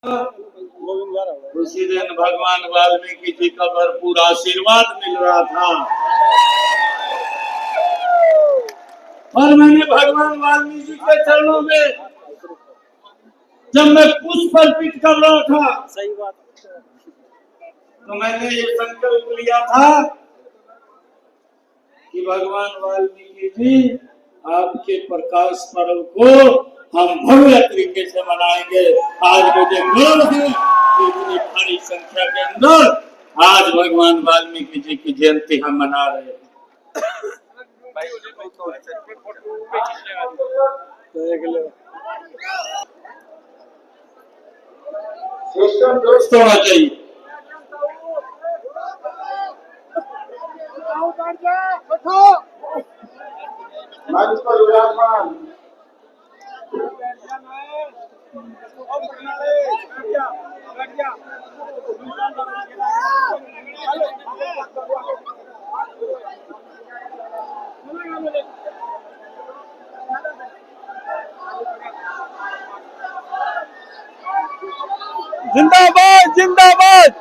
उसी दिन भगवान वाल्मीकि जी का भरपूर आशीर्वाद मिल रहा था और मैंने भगवान वाल्मीकि जी के चरणों में जब मैं पुष्प अर्पित कर रहा था, सही बात, तो मैंने ये संकल्प लिया था कि भगवान वाल्मीकि जी आपके प्रकाश पर्व को हम भव्य तरीके से मनाएंगे। आज मुझे गर्व है कि इतनी भारी संख्या के अंदर आज भगवान वाल्मीकि जी की जयंती हम मना रहे हैं। सिस्टम दुरुस्त होना चाहिए। मंच पर विराजमान जिंदाबाद जिंदाबाद।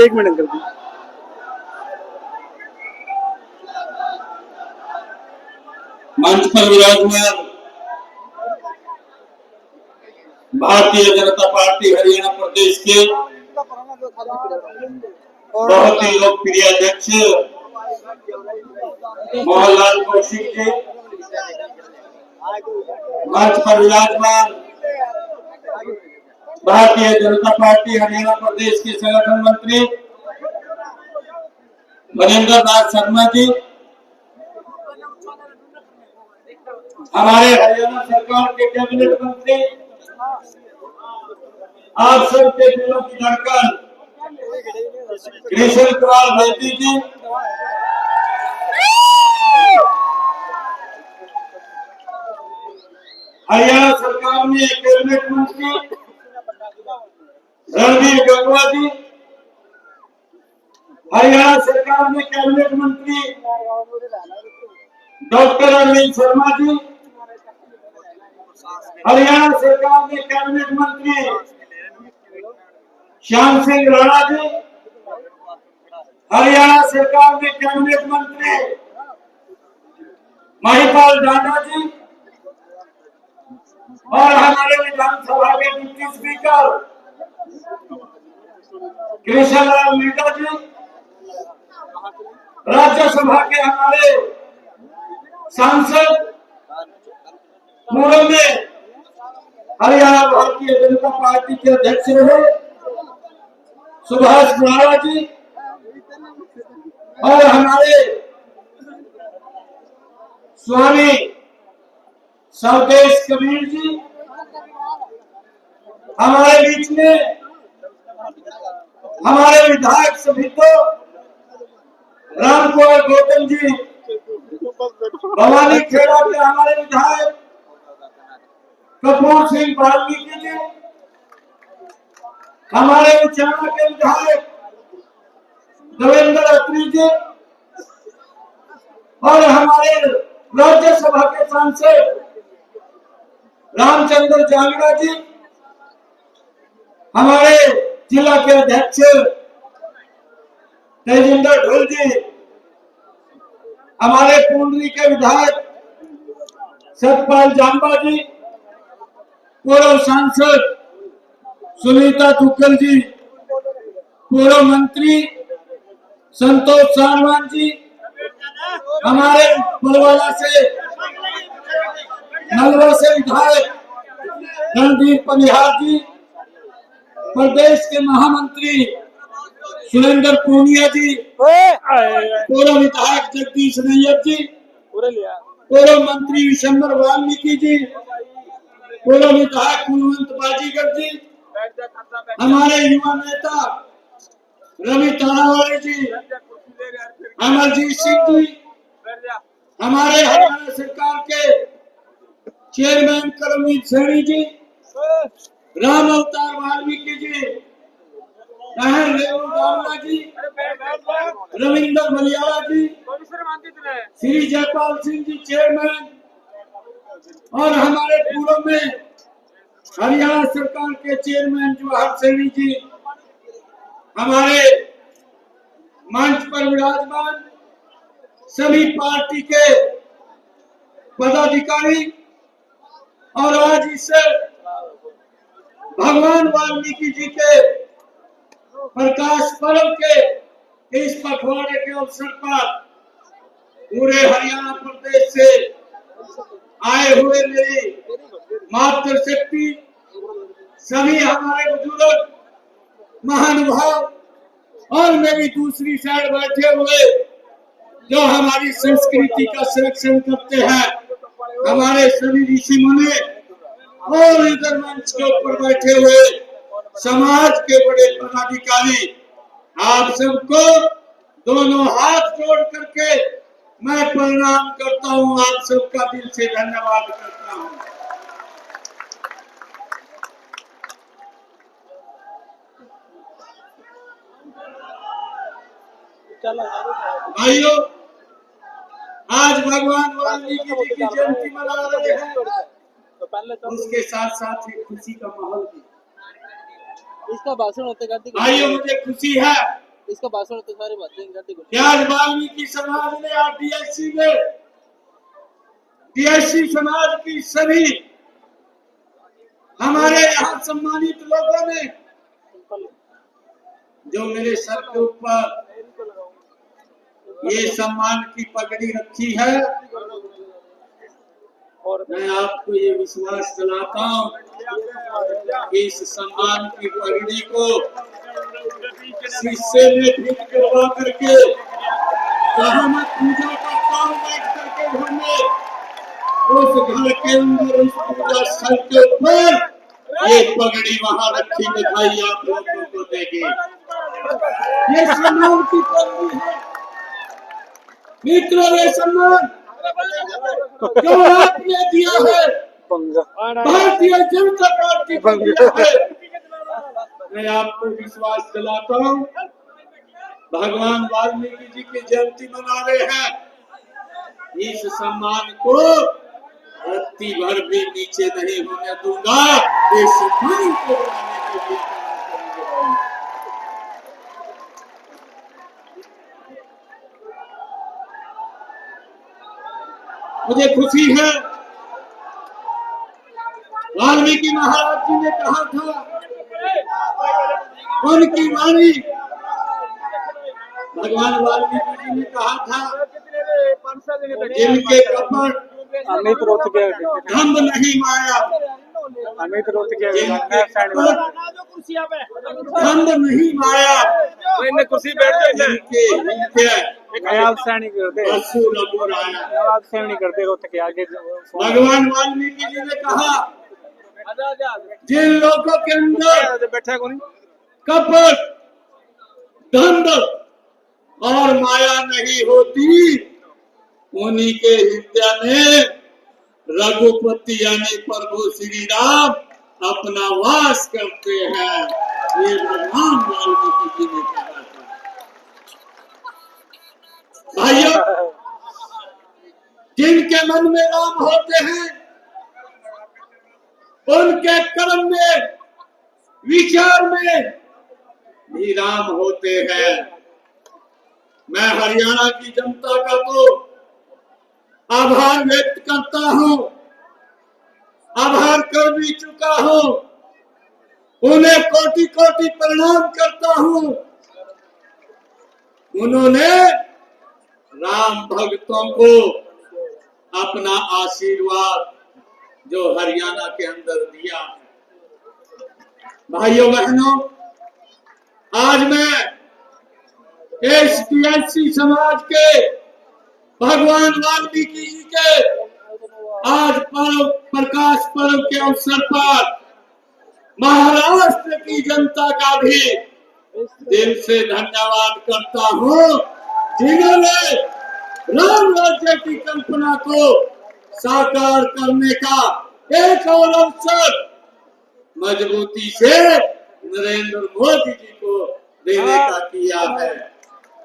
एक मिनट कर दी। मंच पर विराजमान भारतीय जनता पार्टी हरियाणा प्रदेश के बहुत ही लोकप्रिय अध्यक्ष मोहनलाल कौशिक जी, मंच पर विराजमान भारतीय जनता पार्टी हरियाणा प्रदेश के संगठन मंत्री महेंद्र नाथ शर्मा जी, हमारे हरियाणा सरकार के कैबिनेट मंत्री, आप सबके दिलों की धड़कन कृष्ण कुमार बेदी जी, हरियाणा सरकार में कैबिनेट मंत्री रणवीर गंगवा जी, हरियाणा सरकार में कैबिनेट मंत्री डॉक्टर अनिल शर्मा जी, हरियाणा सरकार में कैबिनेट मंत्री श्याम सिंह राणा जी, हरियाणा सरकार में कैबिनेट मंत्री महिपाल डांडा जी और हमारे विधानसभा के डिप्टी स्पीकर कृष्णलाल मीणा जी, राज्यसभा के हमारे सांसद पूर्व में हरियाणा भारतीय जनता पार्टी के अध्यक्ष रहे सुभाष बराड़ा जी और हमारे स्वामी स्वदेश कबीर जी, हमारे बीच में हमारे विधायक सभी तो राम कुमार गौतम जी, भवानी खेड़ा के हमारे विधायक कपूर सिंह वाल्मीकि जी, हमारे उचाना के विधायक देवेंद्र अत्री जी और हमारे राज्यसभा के सांसद रामचंद्र जांगड़ा जी, हमारे जिला के अध्यक्ष तेजिंदर ढोल जी, हमारे पुंडरी के विधायक सतपाल जांबा जी, पूर्व सांसद सुनीता तुक्कल जी, पूर्व मंत्री संतोष सानवान जी, हमारे बलवाला से नलवा से विधायक रणदीप पनिहार जी, प्रदेश के महामंत्री सुरेंद्र पूनिया जी, पूर्व विधायक जगदीश नैयर जी, पूर्व मंत्री विशंबर वाल्मीकि जी, पूर्व विधायक कुलवंत बाजीगर जी, हमारे युवा नेता रवि तारावाले जी, अमरजीत सिंह जी, हमारे हरियाणा सरकार के चेयरमैन करमजीत सैनी जी, राम अवतार वाल्मीकि जी, रेणु दावला जी, रविंदर मलियाला जी, श्री जयपाल सिंह जी चेयरमैन, और हमारे पूर्व में हरियाणा सरकार के चेयरमैन जवाहर सैनी जी, हमारे मंच पर विराजमान सभी पार्टी के पदाधिकारी, और आज इस भगवान वाल्मीकि जी के प्रकाश पर्व के इस पखवाड़े के अवसर पर पूरे हरियाणा प्रदेश से आए हुए मेरी मातृशक्ति, सभी हमारे बुजुर्ग महानुभाव और मेरी दूसरी साइड बैठे हुए जो हमारी संस्कृति का संरक्षण करते हैं, हमारे सभी ऋषि मुनि, और इधर मंच के ऊपर बैठे हुए समाज के बड़े पदाधिकारी, आप सबको दोनों हाथ जोड़ करके मैं प्रणाम करता हूं। आप सबका दिल से धन्यवाद करता हूं। भाइयों, आज भगवान वाल्मीकि जी की जयंती मना रहे हैं, उसके साथ साथ एक खुशी का माहौल भी। इसका भाषण होते करते भाइयों, मुझे खुशी है इसका भाषण होते सारे बातें करते कि आज वाल्मीकि समाज ने आज डीएससी समाज की सभी हमारे यहाँ सम्मानित लोगों ने जो मेरे सर के ऊपर ये सम्मान की पगड़ी रखी है, और मैं आपको ये विश्वास दिलाता हूँ कि इस सम्मान की पगड़ी को शीशे में फिट करवा करके जहाँ मैं पूजा करता हूँ बैठ करके घर में, उस घर के अंदर उस पूजा स्थल के ऊपर ये पगड़ी वहाँ रखी दिखाई आप लोगों को देगी। ये सम्मान की पगड़ी है मित्रों, ये सम्मान जो आपने दिया है भारतीय जनता पार्टी को दिया है। मैं आपको विश्वास दिलाता हूँ, भगवान वाल्मीकि जी की जयंती मना रहे हैं, इस सम्मान को रत्ती भर भी नीचे नहीं होने दूंगा। इस सम्मान को बनाने के लिए मुझे खुशी है, वाल्मीकि महाराज जी ने कहा था, उनकी वाणी भगवान वाल्मीकि जी ने कहा था, जिनके कपट अमित रोत के धम्म नहीं माया, अमित रोत के धम्म नहीं माया, मैंने कुर्सी बैठ जिनके नवाब सैनिक करते असुर अमर आया। नवाब सैनिक करते रोत के आगे भगवान वाल्मीकि जी ने कहा, जिन लोगों के अंदर बैठा कौन कपट दंड और माया नहीं होती, उन्हीं के हृदय में रघुपति यानी प्रभु श्री राम अपना वास करते हैं। ये भगवान वाल्मीकि जी ने कहा था। भाइयों, जिनके मन में राम होते हैं, उनके कर्म में विचार में भी राम होते हैं। मैं हरियाणा की जनता का तो आभार व्यक्त करता हूं, आभार कर भी चुका हूं, उन्हें कोटि कोटि प्रणाम करता हूं। उन्होंने राम भक्तों को अपना आशीर्वाद जो हरियाणा के अंदर दिया है। भाइयों बहनों, आज मैं एसटीएससी समाज के भगवान वाल्मीकि जी के आज पर्व प्रकाश पर्व के अवसर पर महाराष्ट्र की जनता का भी दिल से धन्यवाद करता हूं, जिन्होंने राम राज्य की कल्पना को साकार करने का एक और अवसर मजबूती से नरेंद्र मोदी जी को देने का किया है।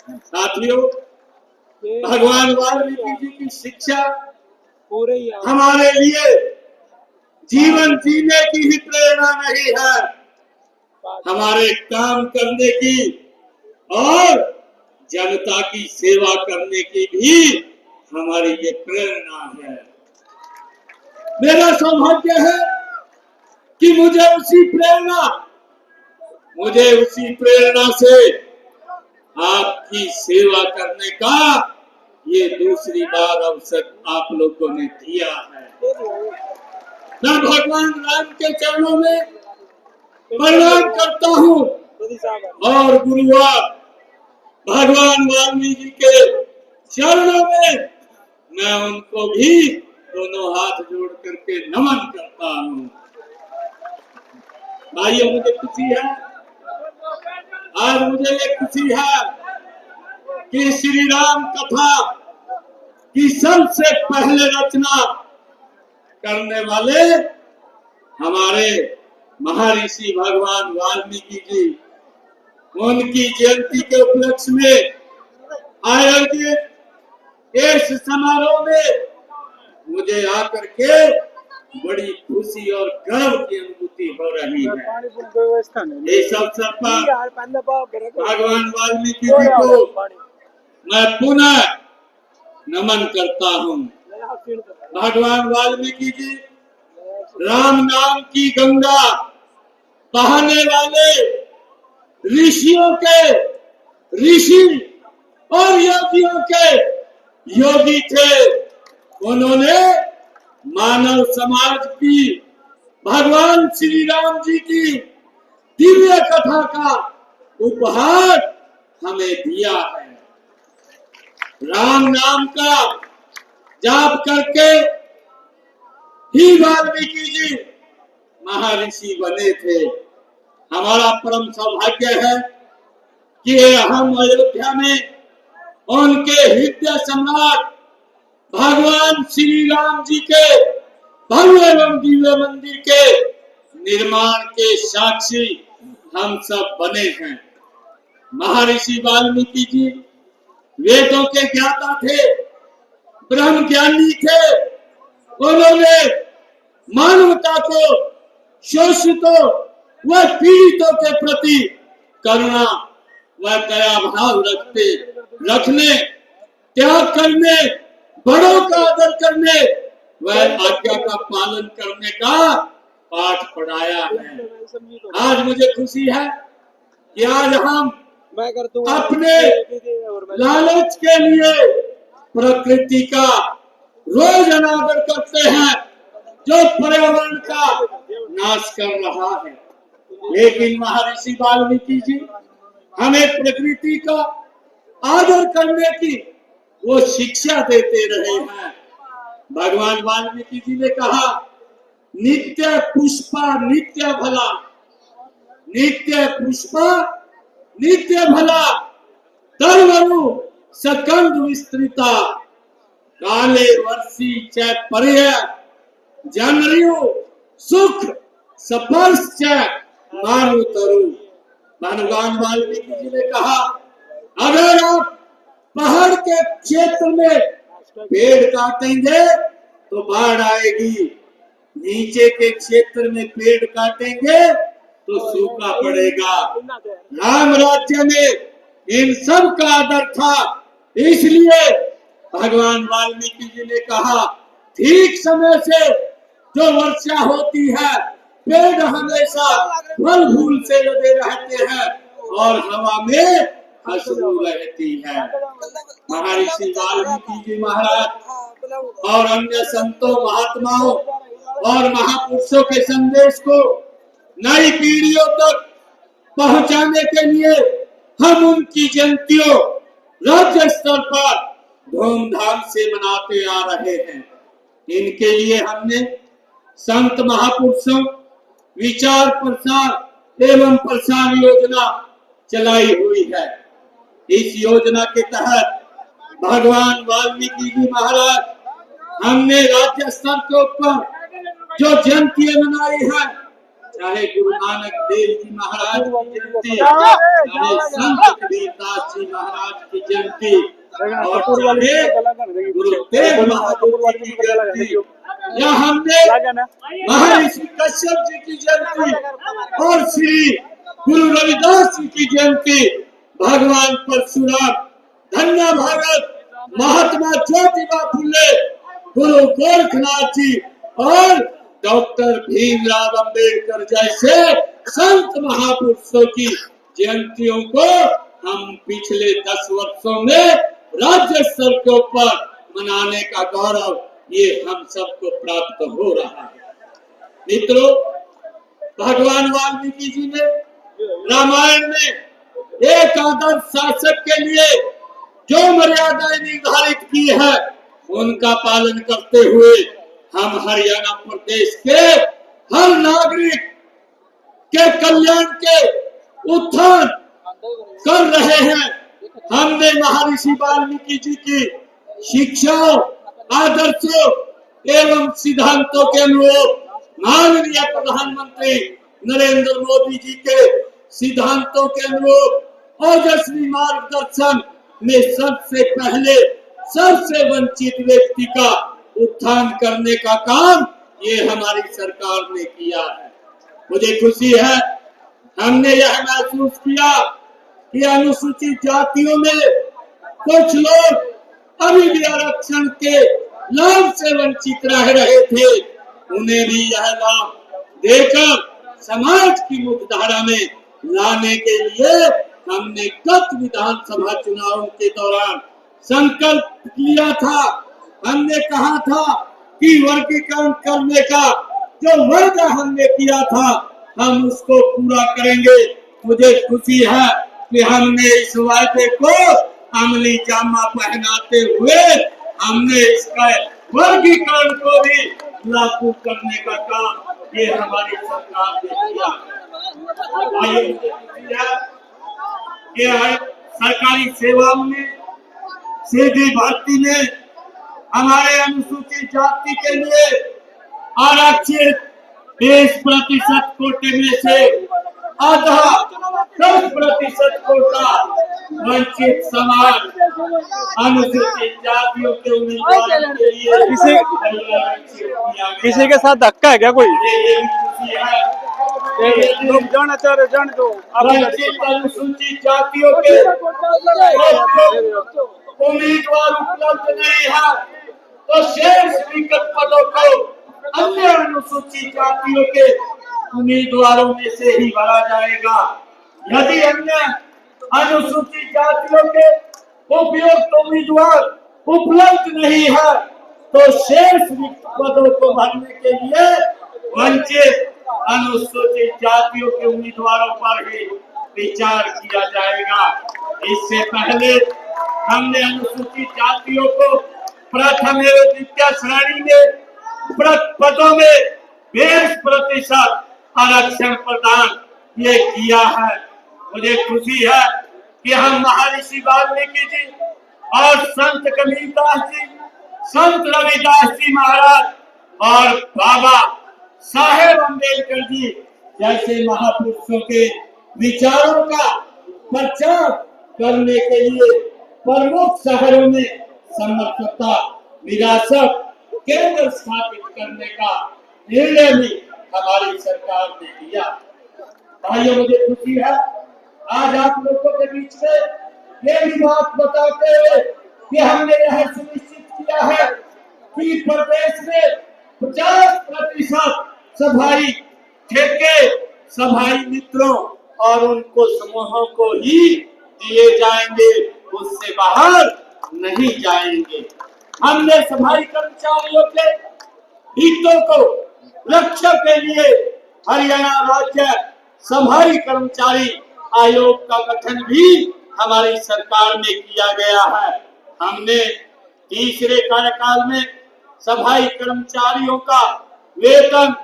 साथियों, ये भगवान वाल्मीकि जी की शिक्षा पूरे ही यहाँ हमारे लिए जीवन जीने की ही प्रेरणा नहीं है, हमारे काम करने की और जनता की सेवा करने की भी हमारी ये प्रेरणा है। मेरा सौभाग्य है कि मुझे उसी प्रेरणा से आपकी सेवा करने का ये दूसरी बार अवसर आप लोगों ने दिया है। मैं भगवान राम के चरणों में प्रणाम करता हूँ और गुरुवार भगवान वाल्मीकि के चरणों में मैं उनको भी दोनों हाथ जोड़ करके नमन करता हूँ। भाइयों, मुझे खुशी है, आज मुझे ये खुशी है कि श्री राम कथा की सबसे पहले रचना करने वाले हमारे महर्षि भगवान वाल्मीकि जी, उनकी जयंती के उपलक्ष्य में आयोजित इस समारोह में मुझे आकर के बड़ी खुशी और गर्व की अनुभूति हो रही है। इस अवसर पर भगवान वाल्मीकि जी को मैं पुनः नमन करता हूँ। भगवान वाल्मीकि जी राम नाम की गंगा बहाने वाले ऋषियों के ऋषि और योगियों के योगी थे। उन्होंने मानव समाज की भगवान श्री राम जी की दिव्य कथा का उपहार हमें दिया है। राम नाम का जाप करके ही वाल्मीकि जी महर्षि बने थे। हमारा परम सौभाग्य है कि हम अयोध्या में उनके हृदय सम्राट भगवान श्री राम जी के भव्य एवं दिव्य मंदिर के निर्माण के साक्षी हम सब बने हैं। महर्षि वाल्मीकि जी वेदों के ज्ञाता थे, ब्रह्म ज्ञानी थे। उन्होंने मानवता को, शोषितों व पीड़ितों के प्रति करुणा व दया भाव रखने, त्याग करने, बड़ों का आदर करने व आज्ञा का पालन करने का पाठ पढ़ाया है। आज मुझे खुशी है कि आज हम अपने लालच के लिए प्रकृति का रोज अनादर करते हैं, जो पर्यावरण का नाश कर रहा है। लेकिन महर्षि वाल्मीकि जी हमें प्रकृति का आदर करने की वो शिक्षा देते रहे हैं। भगवान वाल्मीकि जी ने कहा, नित्य पुष्पा नित्य भला, नित्य पुष्पा नित्य भला, तरुवरु सकंद विस्तृता, काले वर्षी च पर्य जनरियो सुख स्पर्श च मानु तरु। भगवान वाल्मीकि जी ने कहा, अगर आप पहाड़ के क्षेत्र में पेड़ काटेंगे तो बाढ़ आएगी, नीचे के क्षेत्र में पेड़ काटेंगे तो सूखा पड़ेगा। राम राज्य में इन सब का आदर था, इसलिए भगवान वाल्मीकि जी ने कहा, ठीक समय से जो वर्षा होती है, पेड़ हमेशा फल फूल से लदे रहते हैं और हवा में खुशबू रहती है। महर्षि वाल्मीकि जी महाराज और अन्य संतों, महात्माओं और महापुरुषों के संदेश को नई पीढ़ियों तक पहुंचाने के लिए हम उनकी जयंतियों राज्य स्तर पर धूमधाम से मनाते आ रहे हैं। इनके लिए हमने संत महापुरुषों विचार प्रसार एवं प्रसार योजना चलाई हुई है। इस योजना के तहत भगवान वाल्मीकि जी महाराज हमने राज्य स्तर के ऊपर जो जयंती मनाई है, चाहे गुरु नानक देव जी महाराज की जयंती, चाहे संत कबीरदास जी महाराज की जयंती, और चाहे गुरु तेग बहादुर जी की जयंती, या हमने महर्षि कश्यप जी की जयंती और श्री गुरु रविदास जी की जयंती, भगवान परशुराम, धन्य भगत महात्मा ज्योतिबा फुले, गुरु गोरखनाथ जी और डॉक्टर भीमराव अंबेडकर जैसे संत महापुरुषों की जयंतियों को हम पिछले 10 वर्षों में राज्य स्तर के ऊपर मनाने का गौरव ये हम सबको प्राप्त हो रहा है। मित्रों, भगवान वाल्मीकि जी ने रामायण में एक आदर्श शासक के लिए जो मर्यादाएं निर्धारित की है, उनका पालन करते हुए हम हरियाणा प्रदेश के हर नागरिक के कल्याण के उत्थान कर रहे हैं। हमने महर्षि वाल्मीकि जी की शिक्षाओं, आदर्शों एवं सिद्धांतों के अनुरूप माननीय प्रधानमंत्री नरेंद्र मोदी जी के सिद्धांतों के अनुरूप ओजस्वी मार्गदर्शन में सबसे पहले सबसे वंचित व्यक्ति का उत्थान करने का काम ये हमारी सरकार ने किया है। मुझे खुशी है, हमने यह महसूस किया कि अनुसूचित जातियों में कुछ लोग अभी भी आरक्षण के लाभ से वंचित रह रहे थे। उन्हें भी यह लाभ देकर समाज की मुख्यधारा में लाने के लिए हमने गत विधानसभा चुनावों के दौरान संकल्प लिया था। हमने कहा था कि वर्गीकरण करने का जो वादा हमने किया था, हम उसको पूरा करेंगे। मुझे खुशी है कि हमने इस वादे को अमली जामा पहनाते हुए हमने इसका वर्गीकरण को भी लागू करने का काम ये हमारी सरकार ने किया। आइए, मुझे खुशी है कि सरकारी सेवाओं में सीधी भर्ती में हमारे अनुसूचित जाति के लिए आरक्षित 20% कोटे में से आधा 10% कोटा वंचित समाज अनुसूचित जातियों के उम्मीदवारों के लिए किसी के साथ धक्का है क्या कोई? ये भी खुशी है। लोग जाना चाह रहे, जान दो। अनुसूचित जातियों के उम्मीदवार उपलब्ध नहीं है तो शेष विकट पदों को अन्य अनुसूचित जातियों के उम्मीदवारों में से ही भरा जाएगा। यदि अन्य अनुसूचित जातियों के उपयुक्त उम्मीदवार उपलब्ध नहीं है तो शेष पदों को भरने के लिए वंचित अनुसूचित जातियों के उम्मीदवारों पर ही विचार किया जाएगा। इससे पहले हमने अनुसूचित जातियों को प्रथम एवं द्वितीय श्रेणी में पदों में 20% आरक्षण प्रदान ये किया है। मुझे खुशी है कि हम महर्षि वाल्मीकि जी और संत कबीरदास जी, संत रविदास जी महाराज और बाबा साहेब अम्बेडकर जी जैसे महापुरुषों के विचारों का प्रचार करने के लिए प्रमुख शहरों में समर्थता विरासत केंद्र स्थापित करने का निर्णय भी हमारी सरकार ने लिया। भाइयों, मुझे खुशी है आज आप लोगों के बीच में ये भी बात बताते हुए कि हमने यह सुनिश्चित किया है कि प्रदेश में 50% सफाई ठेके सफाई मित्रों और उनको समूहों को ही दिए जाएंगे, उससे बाहर नहीं जाएंगे। हमने सफाई कर्मचारियों के हितों को रक्षा के लिए हरियाणा राज्य सफाई कर्मचारी आयोग का गठन भी हमारी सरकार में किया गया है। हमने तीसरे कार्यकाल में सफाई कर्मचारियों का वेतन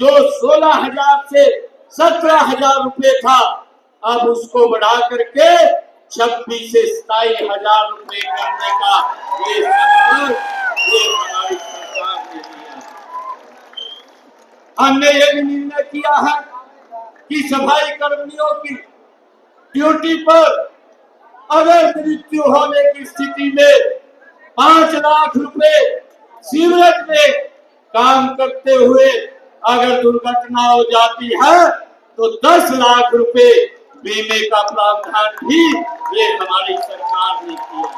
जो 16,000 से 17,000 रुपए था, अब उसको बढ़ा करके 26 से 27,000 रुपए करने का ये हमारी सरकार ने दिया। हमने ये निर्णय किया है कि सफाई कर्मियों की ड्यूटी पर अगर मृत्यु होने की स्थिति में 5 लाख रुपए सीवरेज में काम करते हुए अगर दुर्घटना हो जाती है तो 10 लाख रुपए बीमे का प्रावधान भी ये हमारी सरकार ने किया।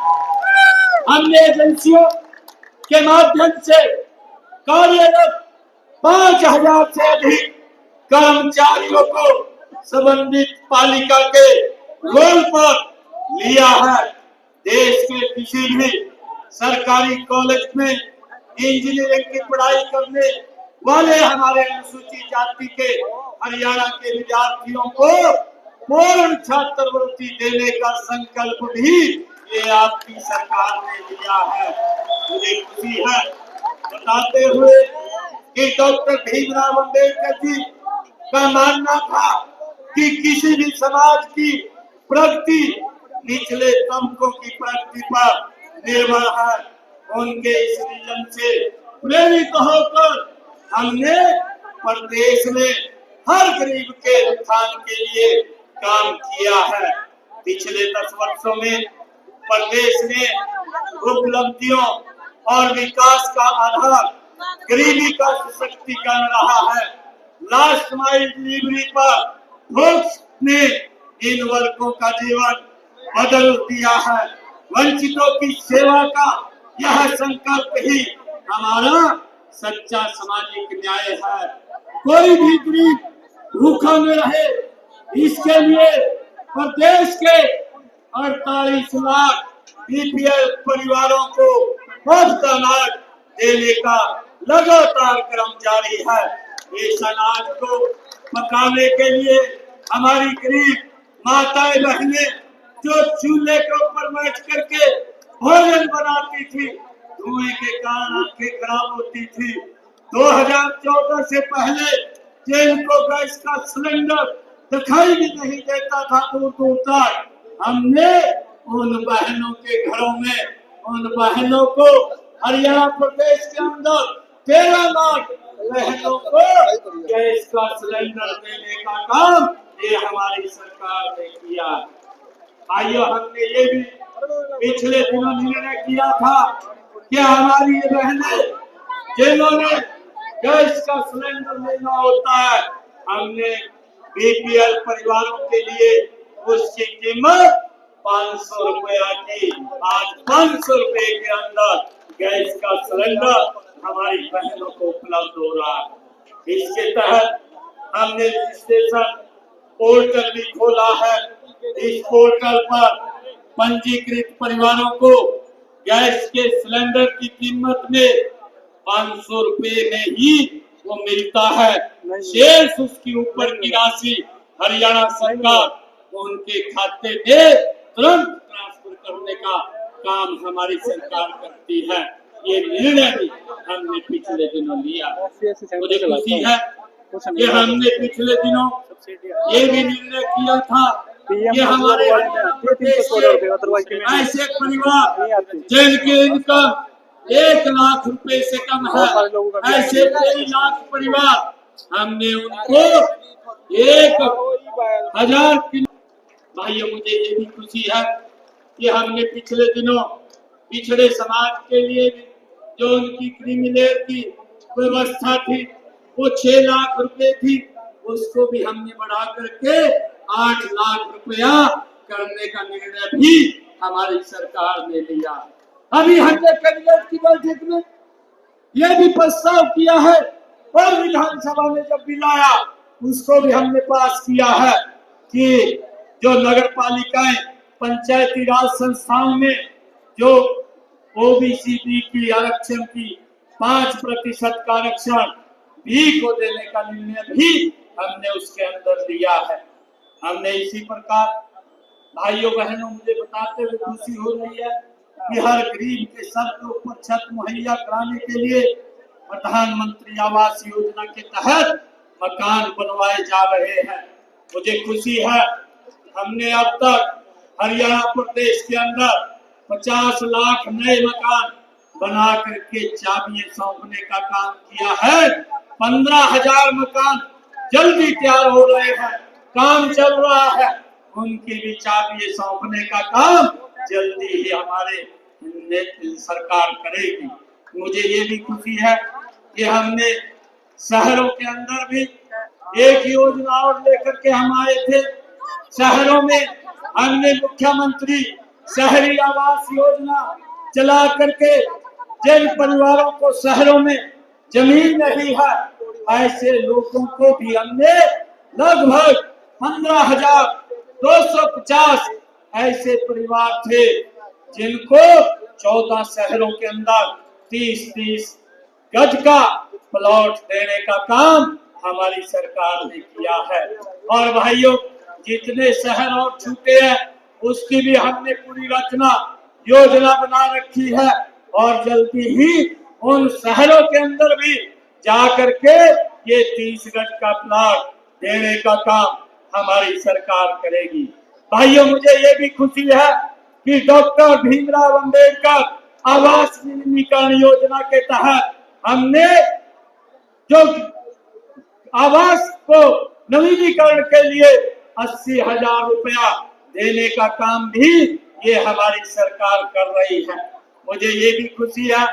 हमने एजेंसियों के माध्यम से कार्यरत 5,000 से अधिक कर्मचारियों को संबंधित पालिका के रोल पर लिया है। देश के किसी भी सरकारी कॉलेज में इंजीनियरिंग की पढ़ाई करने वाले हमारे अनुसूचित जाति के हरियाणा के विद्यार्थियों को पूर्ण छात्रवृत्ति देने का संकल्प भी ये आपकी सरकार ने लिया है। मुझे खुशी है बताते हुए कि डॉक्टर भीमराव अम्बेडकर जी का मानना था कि किसी भी समाज की प्रगति निचले तबकों की प्रगति पर निर्भर है। उनके इस विजन से प्रेरित होकर हमने प्रदेश में हर गरीब के उत्थान के लिए काम किया है। पिछले 10 वर्षों में प्रदेश में उपलब्धियों और विकास का आधार गरीबी का सशक्तिकरण रहा है। लास्ट माइल डिलीवरी पर फोर्स ने इन वर्गों का जीवन बदल दिया है। वंचितों की सेवा का यह संकल्प ही हमारा सच्चा सामाजिक न्याय है। कोई भी गरीब भूखा न रहे, इसके लिए प्रदेश के 48 लाख बीपीएल परिवारों को मुफ्त अनाज देने का लगातार क्रम जारी है। इस अनाज को पकाने के लिए हमारी गरीब माताएं बहनें जो चूल्हे के ऊपर बैठ करके भोजन बनाती थी, धुएं के कारण आंखें खराब होती थी। 2014 से पहले जिनको गैस का सिलेंडर दिखाई भी नहीं देता था दूर दूर तक, हमने उन बहनों के घरों में उन बहनों को हरियाणा प्रदेश के अंदर 13 लाख बहनों को गैस का सिलेंडर देने का काम ये हमारी सरकार ने किया। आइयो, हमने ये भी पिछले दिनों निर्णय किया था कि हमारी ये बहनें जिन्होंने गैस का सिलेंडर लेना होता है, हमने बीपीएल परिवारों के लिए उसकी कीमत 500 रुपया की। आज 500 रुपए के अंदर गैस का सिलेंडर हमारी बहनों को उपलब्ध हो रहा है। इसके तहत हमने रजिस्ट्रेशन पोर्टल भी खोला है। इस पोर्टल पर पंजीकृत परिवारों को गैस के सिलेंडर की कीमत में 500 रुपए में ही वो मिलता है। शेष उसकी ऊपर की राशि हरियाणा सरकार उनके खाते में तुरंत ट्रांसफर करने का काम हमारी सरकार करती है। ये निर्णय भी हमने पिछले दिनों लिया। मुझे खुशी है कि हमने पिछले दिनों ये भी निर्णय किया था कि हमारे ऐसे परिवार जिनकी इनकम 1 लाख रुपए से कम है, ऐसे 3 लाख परिवार, हमने उनको 1,000 किलो। भाइयों, मुझे ये भी खुशी है कि हमने पिछले दिनों पिछड़े समाज के लिए जो उनकी क्रिमिनल की व्यवस्था थी वो 6 लाख रुपए थी, उसको भी हमने बढ़ा करके 8 लाख रुपया करने का निर्णय भी हमारी सरकार ने लिया। अभी हमने कैबिनेट की बैठक में यह भी प्रस्ताव किया है और विधानसभा में जब भी लाया उसको भी हमने पास किया है कि जो नगर पालिकाएं पंचायती राज संस्थाओं में जो ओबीसी बी की आरक्षण की 5% का आरक्षण बी को देने का निर्णय भी हमने उसके अंदर लिया है। हमने इसी प्रकार भाइयों बहनों, मुझे बताते हुए खुशी हो रही है कि हर गरीब के सर के ऊपर छत मुहैया कराने के लिए प्रधानमंत्री आवास योजना के तहत मकान बनवाए जा रहे हैं। मुझे खुशी है हमने अब तक हरियाणा प्रदेश के अंदर 50 लाख नए मकान बना करके चाबियां सौंपने का काम किया है। 15,000 मकान जल्दी तैयार हो रहे हैं। काम चल रहा है, उनकी भी चाबी सौंपने का काम जल्दी ही हमारे सरकार करेगी। मुझे ये भी खुशी है कि हमने शहरों के अंदर भी एक योजना और लेकर के हम आए थे। शहरों में हमने मुख्यमंत्री शहरी आवास योजना चला करके जिन परिवारों को शहरों में जमीन नहीं है, ऐसे लोगों को भी हमने लगभग 15,250 ऐसे परिवार थे जिनको 14 शहरों के अंदर 30-30 गज का प्लॉट देने का काम हमारी सरकार ने किया है। और भाइयों, जितने शहर और छूटे हैं उसकी भी हमने पूरी रचना योजना बना रखी है और जल्दी ही उन शहरों के अंदर भी जाकर के ये 30 गज का प्लॉट देने का काम हमारी सरकार करेगी। भाइयों, मुझे ये भी खुशी है कि डॉक्टर भीमराव अंबेडकर आवास नवीनीकरण योजना के तहत हमने जो आवास को नवीनीकरण के लिए 80,000 रुपया देने का काम भी ये हमारी सरकार कर रही है। मुझे ये भी खुशी है,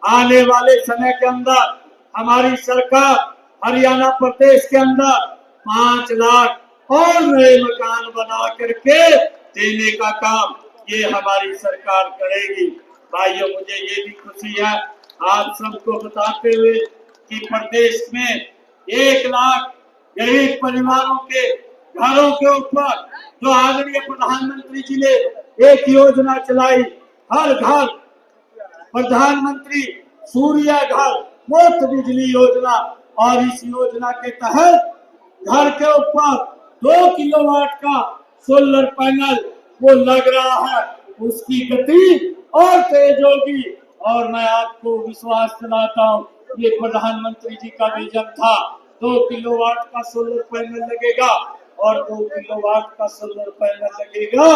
आने वाले समय के अंदर हमारी सरकार हरियाणा प्रदेश के अंदर 5 लाख और नए मकान बना करके देने का काम ये हमारी सरकार करेगी। भाइयों, मुझे ये भी खुशी है आप सबको बताते हुए कि प्रदेश में 1 लाख गरीब परिवारों के घरों के ऊपर जो आदरणीय प्रधानमंत्री जी ने एक योजना चलाई, हर घर प्रधानमंत्री सूर्य घर मुफ्त बिजली योजना, और इस योजना के तहत घर के ऊपर 2 किलोवाट का सोलर पैनल वो लग रहा है, उसकी गति और तेज होगी। और मैं आपको विश्वास दिलाता हूँ, ये प्रधानमंत्री जी का विजन था, 2 किलोवाट का सोलर पैनल लगेगा और 2 किलोवाट का सोलर पैनल लगेगा,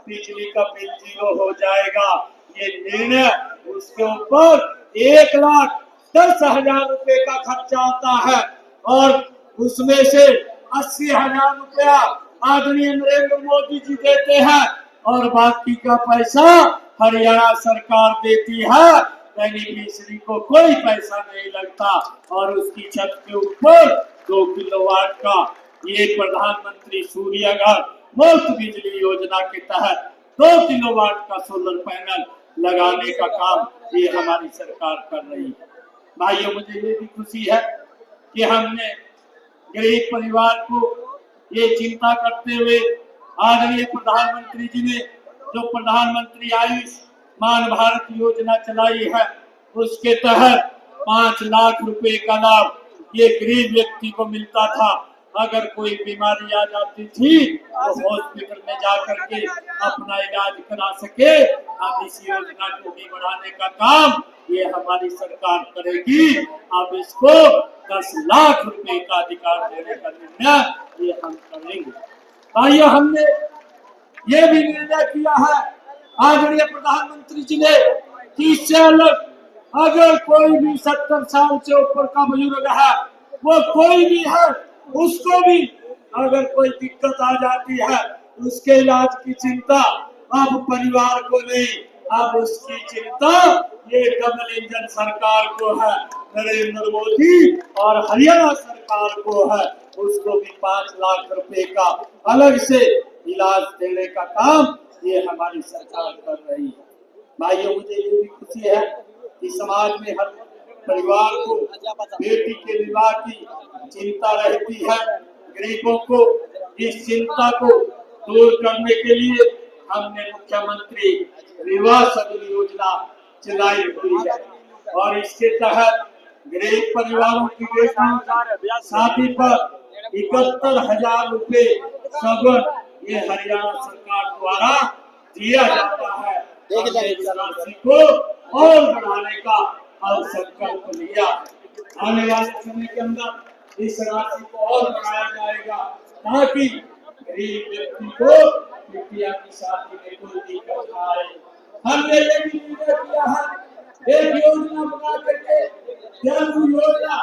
बिजली का बिल 0 हो जाएगा। ये निर्णय उसके ऊपर 1,10,000 रुपए का खर्चा आता है और उसमें से 80,000 रुपया आदरणीय नरेंद्र मोदी जी देते हैं और बाकी का पैसा हरियाणा सरकार देती है। बेनिफिशियरी को कोई पैसा नहीं लगता और उसकी छत के ऊपर 2 किलोवाट का ये प्रधानमंत्री सूर्य घर मुफ्त बिजली योजना के तहत 2 किलोवाट का सोलर पैनल लगाने का काम ये हमारी सरकार कर रही है। भाइयों, मुझे ये भी खुशी है कि हमने गरीब परिवार को ये चिंता करते हुए आदरणीय प्रधानमंत्री जी ने जो प्रधानमंत्री आयुष्मान भारत योजना चलाई है, उसके तहत 5 लाख रुपए का लाभ ये गरीब व्यक्ति को मिलता था। अगर कोई बीमारी आ जाती थी तो हॉस्पिटल में जाकर के अपना इलाज करा सके। अब इस योजना को भी बढ़ाने का काम ये हमारी सरकार करेगी। अब इसको 10 लाख रुपए का अधिकार देने का निर्णय ये हम करेंगे। भाइयों, हमने ये भी निर्णय किया है आदरणीय प्रधानमंत्री जी ने कि इससे अलग अगर कोई भी 70 साल से ऊपर का बुजुर्ग है, वो कोई भी है, उसको भी अगर कोई दिक्कत आ जाती है, उसके इलाज की चिंता अब परिवार को नहीं, अब उसकी चिंता ये डबल इंजन सरकार को है, नरेंद्र मोदी और हरियाणा सरकार को है। उसको भी 5 लाख रुपए का अलग से इलाज देने का काम ये हमारी सरकार कर रही है। भाइयों, मुझे ये भी खुशी है कि समाज में हर परिवार को बेटी के विवाह की चिंता रहती है। गरीबों को इस चिंता को दूर करने के लिए हमने मुख्यमंत्री विवाह सदन योजना चलाई हुई है और इसके तहत गरीब परिवारों की बेटियों की शादी पर 71,000 रुपए सगन ये हरियाणा सरकार द्वारा दिया जाता है। इस राशि को और बढ़ाने का हम संकल्प लिया। आने वाले समय के अंदर इस राशि को और बढ़ाया जाएगा ताकि गरीब व्यक्ति को बिटिया की शादी में कोई दिक्कत न आए। हमने ये भी निर्णय किया है, एक योजना बना करके जन योजना,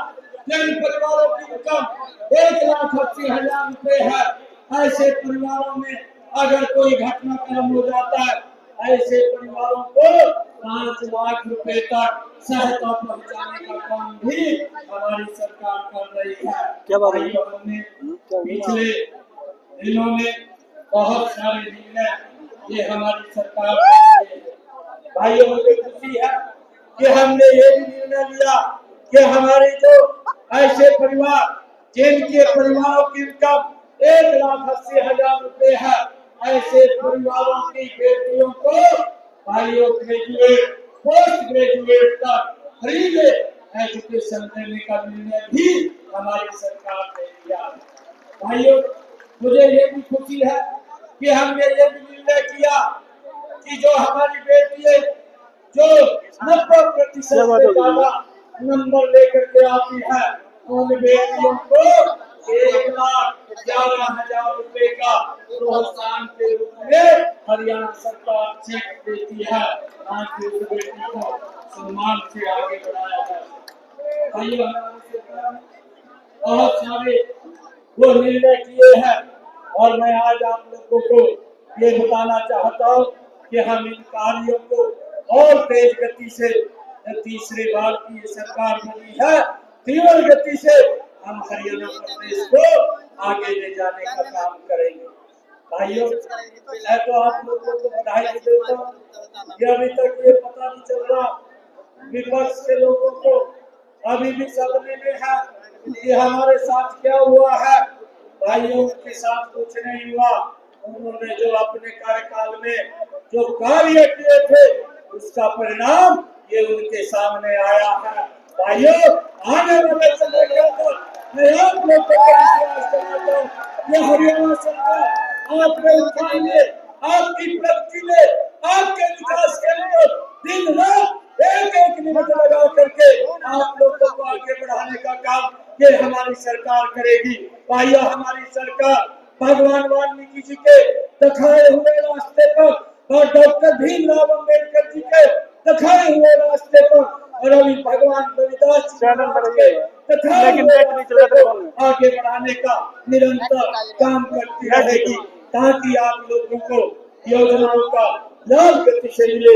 जिन परिवारों की इनकम 1,80,000 रुपए है, ऐसे परिवारों में अगर कोई घटनाक्रम हो जाता है, ऐसे परिवारों को 5 लाख रुपए तक सहायता पहुंचाने का काम भी हमारी सरकार कर रही है। क्या बात है? भाइयों, हमने पिछले दिनों में बहुत सारे निर्णय ये हमारी सरकार ने लिए हैं। भाइयों, मुझे खुशी है कि हमने ये भी निर्णय लिया कि हमारे जो ऐसे परिवार जिनके परिवारों की इनकम 1,80,000 रुपए है, ऐसे परिवारों की बेटियों को भाइयों ग्रेजुएट पोस्ट ग्रेजुएट तक फ्री में एजुकेशन देने का निर्णय भी हमारी सरकार ने लिया। भाइयों, मुझे ये भी खुशी है कि हमने ये भी निर्णय किया कि जो हमारी बेटियां जो 90% से ज्यादा नंबर लेकर के आती है, उन बेटियों को 1,11,000 रुपए का प्रोत्साहन के रूप में हरियाणा सरकार चेक देती है, ताकि उस बेटी को सम्मान से आगे बढ़ाया जा सके। भाइयों, हमारी सरकार ने बहुत सारे वो निर्णय किए हैं और मैं आज आप लोगों को ये बताना चाहता हूँ कि हम इन कार्यों को और तेज गति से, तीसरी बार की ये सरकार बनी है, तीव्र गति से हम हरियाणा प्रदेश को आगे ले जाने का काम करेंगे। भाइयों, मैं तो आप लोगों को बधाई देता हूँ कि अभी तक ये पता नहीं चल रहा विपक्ष के लोगों को, अभी भी सदमे में है कि हमारे साथ क्या हुआ है। भाइयों, के साथ कुछ नहीं हुआ। उन्होंने जो अपने कार्यकाल में जो कार्य किए थे, उसका परिणाम ये उनके सामने आया है। भाइयों, आने वाले समय के अंदर मैं आप लोगों को विश्वास दिलाता हूं, ये हरियाणा सरकार आपके उत्थान में, आपकी प्रगति में, आपके विकास के अंदर दिन रात एक मिनट लगा करके आप लोगों को आगे बढ़ाने का काम ये हमारी सरकार करेगी। भाइयों, हमारी सरकार भगवान वाल्मीकि जी के दिखाए हुए रास्ते पर और डॉक्टर भीमराव अंबेडकर जी के दिखाए हुए रास्ते पर और अभी भगवान रविदास जी के दिखाए हुए रास्ते पर आगे बढ़ाने का निरंतर काम करती रहेगी, ताकि आप लोगों को योजनाओं का लाभ गति से मिले।